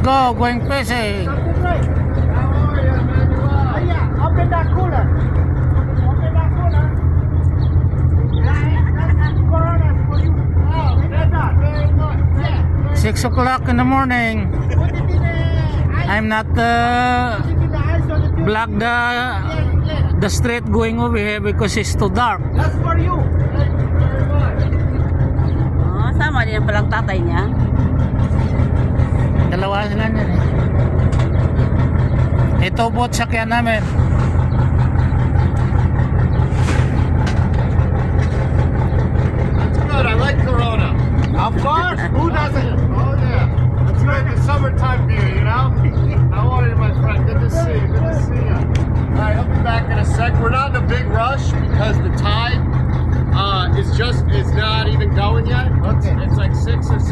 go, going fishing. Something great. How are you, Emmanuel? Yeah, open that cooler. Open that cooler. That's Coronas for you. Oh, that's not very much. Yeah. 6 o'clock in the morning. Put it in the ice. I'm not Put it in the ice on the tube. block the street going over here because it's too dark. That's for you. Thank you very much. Oh, sama din palang tatay niya. Dalawa sila niyan eh. Ito boat sakyan namin. That's good. I like Corona. Of course. Who doesn't? Oh yeah. It's like the summertime beer, you know? How are you, my friend? Good to see you. Good to see you. All right, I'll be back in a sec. We're not in a big rush because the tide is not even going yet. Okay. It's like 6 or 7.